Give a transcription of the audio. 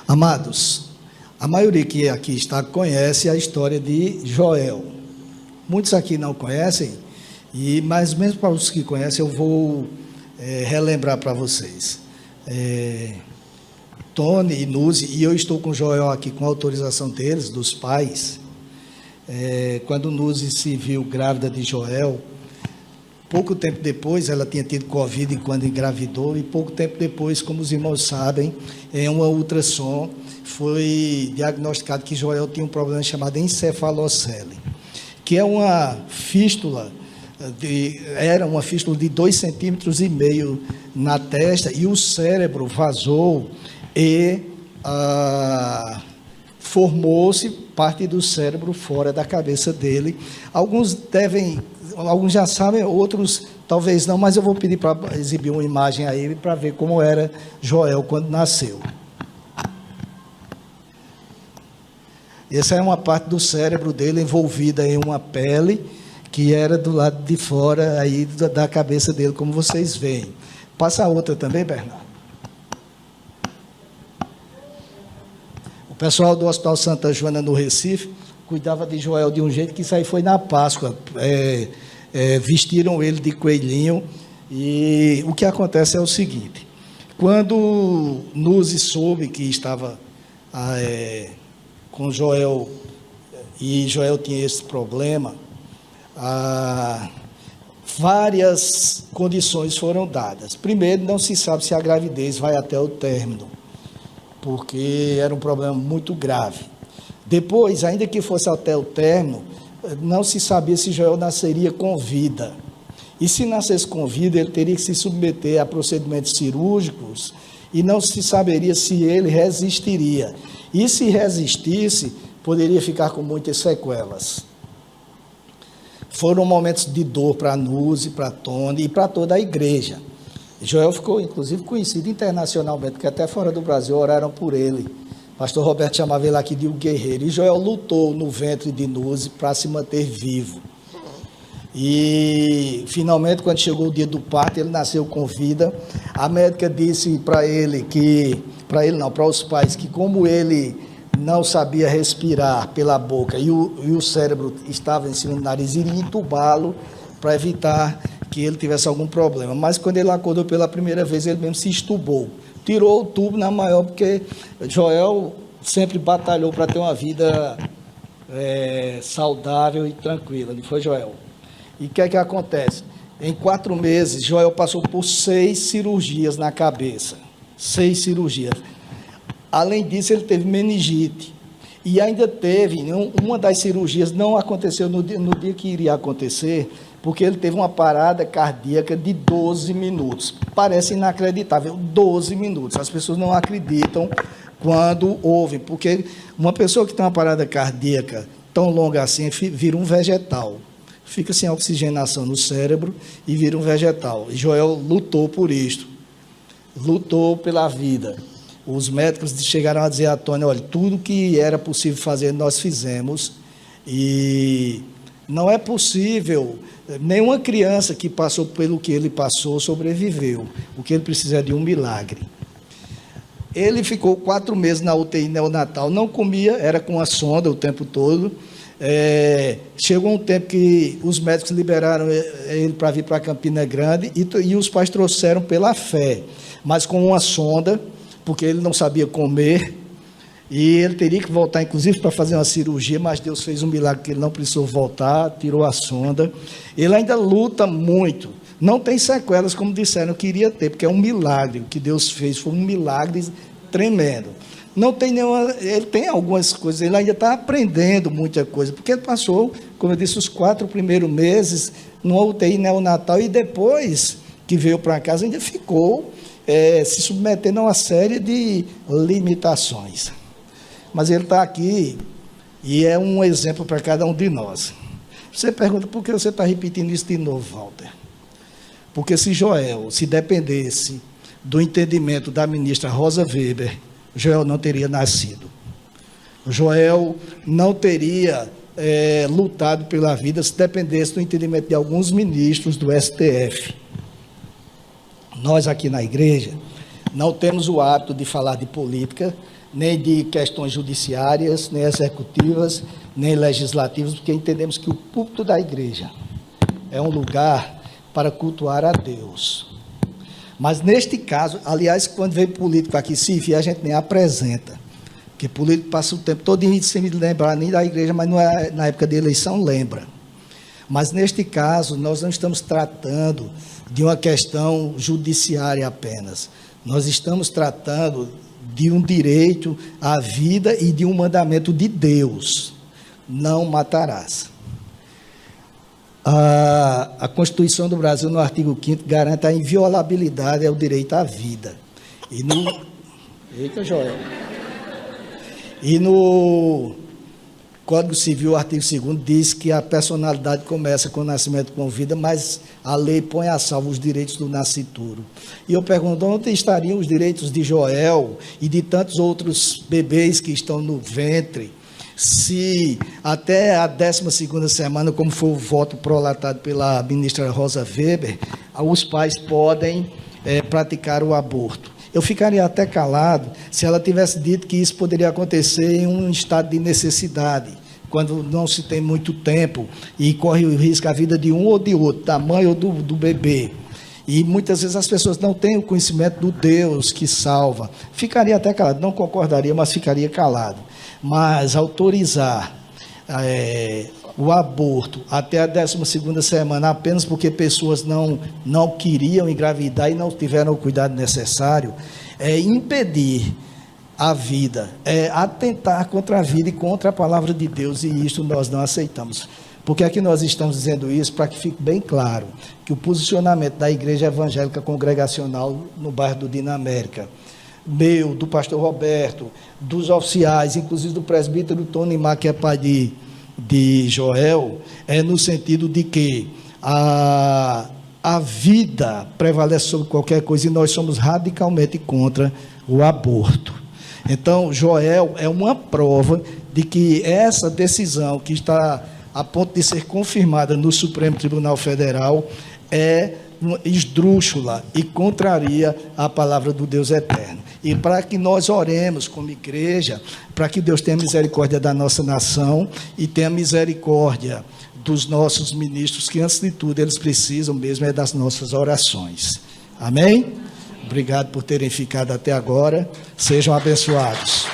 Amados, a maioria que aqui está conhece a história de Joel. Muitos aqui não conhecem, mas mesmo para os que conhecem, eu vou relembrar para vocês. Tony e Nuzi, e eu estou com Joel aqui com a autorização deles, dos pais. Quando Nuzi se viu grávida de Joel, pouco tempo depois, ela tinha tido Covid quando engravidou, e pouco tempo depois, como os irmãos sabem, em uma ultrassom, foi diagnosticado que Joel tinha um problema chamado encefalocele, que é uma fístula, era uma fístula de 2,5 centímetros na testa, e o cérebro vazou e formou-se parte do cérebro fora da cabeça dele. Alguns já sabem, outros talvez não, mas eu vou pedir para exibir uma imagem a ele para ver como era Joel quando nasceu. Essa é uma parte do cérebro dele envolvida em uma pele que era do lado de fora aí da cabeça dele, como vocês veem. Passa a outra também, Bernardo. O pessoal do Hospital Santa Joana, no Recife, cuidava de Joel de um jeito que isso aí foi na Páscoa. Vestiram ele de coelhinho, e o que acontece é o seguinte: quando Nuzi soube que estava com Joel, e Joel tinha esse problema, várias condições foram dadas. Primeiro, não se sabe se a gravidez vai até o término, porque era um problema muito grave. Depois, ainda que fosse até o término, não se sabia se Joel nasceria com vida. E se nascesse com vida, ele teria que se submeter a procedimentos cirúrgicos, e não se saberia se ele resistiria. E se resistisse, poderia ficar com muitas sequelas. Foram momentos de dor para Nuzi, para Tony e para toda a igreja. Joel ficou, inclusive, conhecido internacionalmente, porque até fora do Brasil oraram por ele. O pastor Roberto chamava ele aqui de o guerreiro. E Joel lutou no ventre de Nuzi para se manter vivo. E, finalmente, quando chegou o dia do parto, ele nasceu com vida. A médica disse para ele para os pais, que como ele não sabia respirar pela boca e o cérebro estava em cima do nariz, iria entubá-lo para evitar que ele tivesse algum problema. Mas quando ele acordou pela primeira vez, ele mesmo se estubou. Tirou o tubo na maior, porque Joel sempre batalhou para ter uma vida saudável e tranquila. Não foi, Joel? E o que é que acontece? Em 4 meses, Joel passou por 6 cirurgias na cabeça. 6 cirurgias. Além disso, ele teve meningite. E ainda teve, uma das cirurgias não aconteceu no dia que iria acontecer, porque ele teve uma parada cardíaca de 12 minutos. Parece inacreditável, 12 minutos. As pessoas não acreditam quando ouvem, porque uma pessoa que tem uma parada cardíaca tão longa assim, vira um vegetal. Fica sem oxigenação no cérebro e vira um vegetal. E Joel lutou por isto, lutou pela vida. Os médicos chegaram a dizer a Tony: olha, tudo que era possível fazer nós fizemos, e não é possível, nenhuma criança que passou pelo que ele passou sobreviveu. O que ele precisa é de um milagre. Ele ficou 4 meses na UTI neonatal, não comia, era com a sonda o tempo todo. Chegou um tempo que os médicos liberaram ele para vir para Campina Grande, e os pais trouxeram pela fé, mas com uma sonda, porque ele não sabia comer, e ele teria que voltar, inclusive, para fazer uma cirurgia, mas Deus fez um milagre que ele não precisou voltar, tirou a sonda. Ele ainda luta muito, não tem sequelas, como disseram que iria ter, porque é um milagre, o que Deus fez foi um milagre tremendo. Não tem nenhuma, ele tem algumas coisas, ele ainda está aprendendo muita coisa, porque ele passou, como eu disse, os 4 primeiros meses numa UTI neonatal, e depois que veio para casa ainda ficou se submetendo a uma série de limitações. Mas ele está aqui e é um exemplo para cada um de nós. Você pergunta: por que você está repetindo isso de novo, Walter? Porque se Joel, se dependesse do entendimento da ministra Rosa Weber, Joel não teria nascido. Joel não teria lutado pela vida se dependesse do entendimento de alguns ministros do STF. Nós aqui na igreja não temos o hábito de falar de política, nem de questões judiciárias, nem executivas, nem legislativas, porque entendemos que o púlpito da igreja é um lugar para cultuar a Deus. Mas neste caso, aliás, quando vem político aqui se envia, a gente nem apresenta, porque político passa o tempo todo sem me lembrar nem da igreja, mas não é, na época de eleição lembra. Mas neste caso, nós não estamos tratando de uma questão judiciária apenas. Nós estamos tratando de um direito à vida e de um mandamento de Deus: não matarás. A Constituição do Brasil, no artigo 5º, garante a inviolabilidade ao direito à vida. Eita, Joel. E no Código Civil, artigo 2º, diz que a personalidade começa com o nascimento com vida, mas a lei põe a salvo os direitos do nascituro. E eu pergunto, onde estariam os direitos de Joel e de tantos outros bebês que estão no ventre, se até a 12ª semana, como foi o voto prolatado pela ministra Rosa Weber, os pais podem praticar o aborto? Eu ficaria até calado se ela tivesse dito que isso poderia acontecer em um estado de necessidade, quando não se tem muito tempo e corre o risco a vida de um ou de outro, da mãe ou do bebê. E muitas vezes as pessoas não têm o conhecimento do Deus que salva. Ficaria até calado, não concordaria, mas ficaria calado. Mas autorizar o aborto até a 12ª semana, apenas porque pessoas não queriam engravidar e não tiveram o cuidado necessário, é impedir a vida, é atentar contra a vida e contra a palavra de Deus, e isto nós não aceitamos. Porque aqui nós estamos dizendo isso para que fique bem claro que o posicionamento da Igreja Evangélica Congregacional no bairro do Dinamérica, meu, do pastor Roberto, dos oficiais, inclusive do presbítero Tony Mar, que é pai de Joel, é no sentido de que a vida prevalece sobre qualquer coisa e nós somos radicalmente contra o aborto. Então, Joel é uma prova de que essa decisão que está a ponto de ser confirmada no Supremo Tribunal Federal é esdrúxula e contraria a palavra do Deus eterno. E para que nós oremos como igreja, para que Deus tenha misericórdia da nossa nação e tenha misericórdia dos nossos ministros, que antes de tudo eles precisam mesmo das nossas orações. Amém? Obrigado por terem ficado até agora. Sejam abençoados.